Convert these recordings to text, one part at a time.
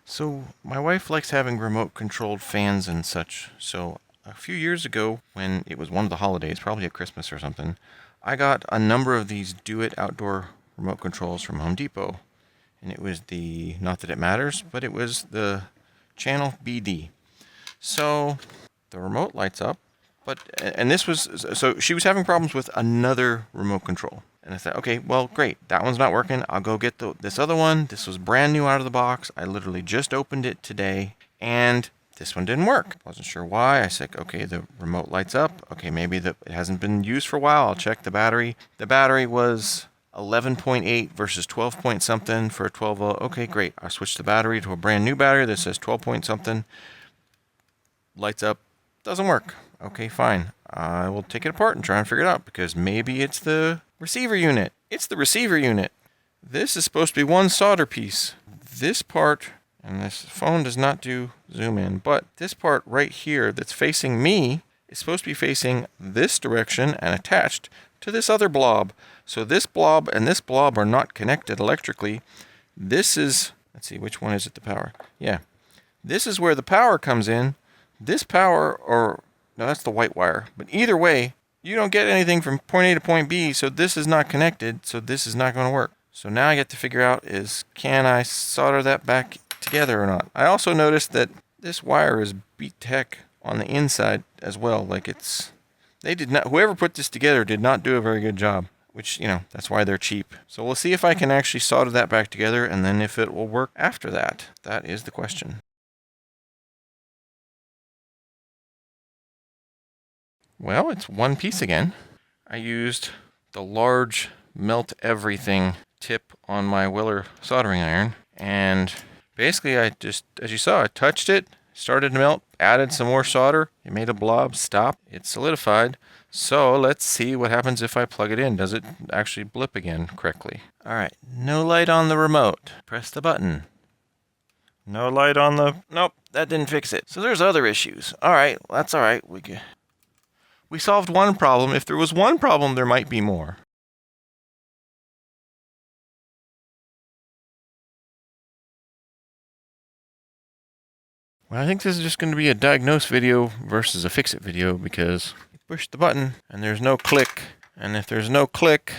So my wife likes having remote controlled fans and such. So a few years ago, when it was one of the holidays, probably at Christmas or something, I got a number of these Doit outdoor remote controls from Home Depot. And it was the, not that it matters, but it was the channel BD. So the remote lights up, and this was, so she was having problems with another remote control. And I said, okay, well, great. That one's not working. I'll go get this other one. This was brand new out of the box. I literally just opened it today, and this one didn't work. Wasn't sure why. I said, okay, the remote lights up. Okay, maybe it hasn't been used for a while. I'll check the battery. The battery was 11.8 versus 12 point something for a 12 volt. Okay, great. I switched the battery to a brand new battery that says 12 point something. Lights up. Doesn't work. Okay, fine. I will take it apart and try and figure it out, because maybe it's the receiver unit. It's the receiver unit. This is supposed to be one solder piece. This part, and this phone does not do zoom in, but this part right here that's facing me is supposed to be facing this direction and attached to this other blob. So this blob and this blob are not connected electrically. This is, let's see, which one is it, the power? Yeah. This is where the power comes in. This power, or no, that's the white wire. But either way, you don't get anything from point A to point B, so this is not connected, so this is not going to work. So now I get to figure out is, can I solder that back together or not? I also noticed that this wire is beat to heck on the inside as well. Like whoever put this together did not do a very good job, which, that's why they're cheap. So we'll see if I can actually solder that back together, and then if it will work after that. That is the question. Well, it's one piece again. I used the large melt everything tip on my Willer soldering iron, and basically I just, as you saw, I touched it, started to melt, added some more solder, it made a blob, stop, it solidified. So let's see what happens if I plug it in. Does it actually blip again correctly? Alright, no light on the remote. Press the button. No light on the... Nope, that didn't fix it. So there's other issues. Alright, well, that's alright. We solved one problem. If there was one problem, there might be more. Well, I think this is just going to be a diagnose video versus a fix-it video, because you push the button and there's no click. And if there's no click,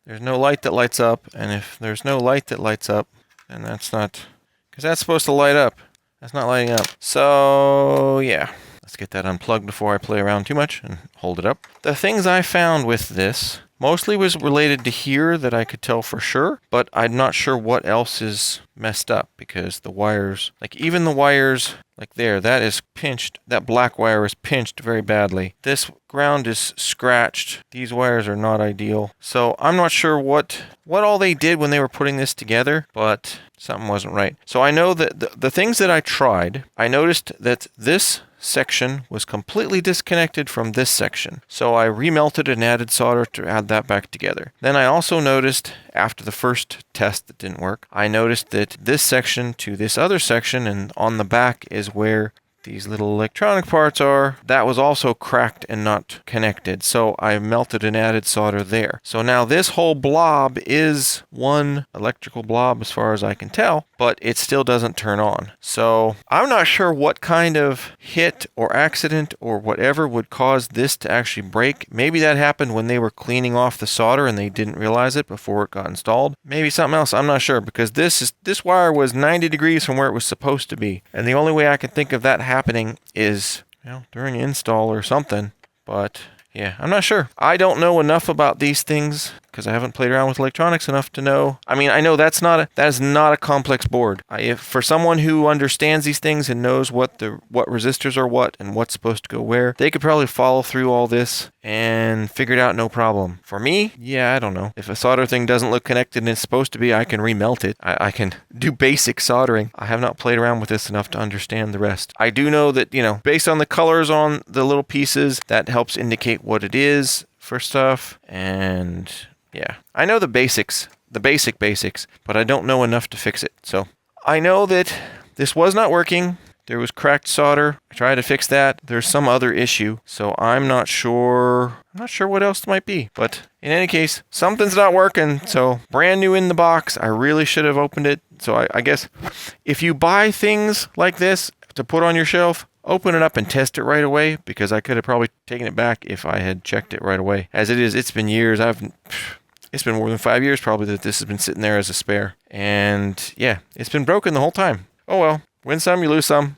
there's no light that lights up. And if there's no light that lights up, then that's not... because that's supposed to light up. That's not lighting up. So, yeah. Let's get that unplugged before I play around too much and hold it up. The things I found with this mostly was related to here that I could tell for sure, but I'm not sure what else is messed up, because the wires, like even the wires like there, that is pinched. That black wire is pinched very badly. This ground is scratched. These wires are not ideal. So I'm not sure what all they did when they were putting this together, but something wasn't right. So I know that the things that I tried, I noticed that this section was completely disconnected from this section. So I remelted and added solder to add that back together. Then I also noticed, after the first test that didn't work, I noticed that this section to this other section and on the back is where these little electronic parts are, that was also cracked and not connected. So I melted and added solder there. So now this whole blob is one electrical blob as far as I can tell, but it still doesn't turn on. So I'm not sure what kind of hit or accident or whatever would cause this to actually break. Maybe that happened when they were cleaning off the solder and they didn't realize it before it got installed. Maybe something else, I'm not sure, because this wire was 90 degrees from where it was supposed to be. And the only way I can think of that happening is, during install or something. But yeah, I'm not sure. I don't know enough about these things because I haven't played around with electronics enough to know. I mean, I know that is not a complex board. For someone who understands these things and knows what resistors are what and what's supposed to go where, they could probably follow through all this and figure it out no problem. For me, yeah, I don't know. If a solder thing doesn't look connected and it's supposed to be, I can remelt it. I can do basic soldering. I have not played around with this enough to understand the rest. I do know that, based on the colors on the little pieces, that helps indicate what it is for stuff. And yeah, I know the basics, but I don't know enough to fix it. So I know that this was not working. There was cracked solder I tried to fix that. There's some other issue, so I'm not sure. I'm not sure what else it might be. But in any case, something's not working. So brand new in the box. I really should have opened it. So I guess if you buy things like this to put on your shelf, open it up and test it right away, because I could have probably taken it back if I had checked it right away. As it is, it's been years. It's been more than 5 years probably that this has been sitting there as a spare. And yeah, it's been broken the whole time. Oh well, win some, you lose some.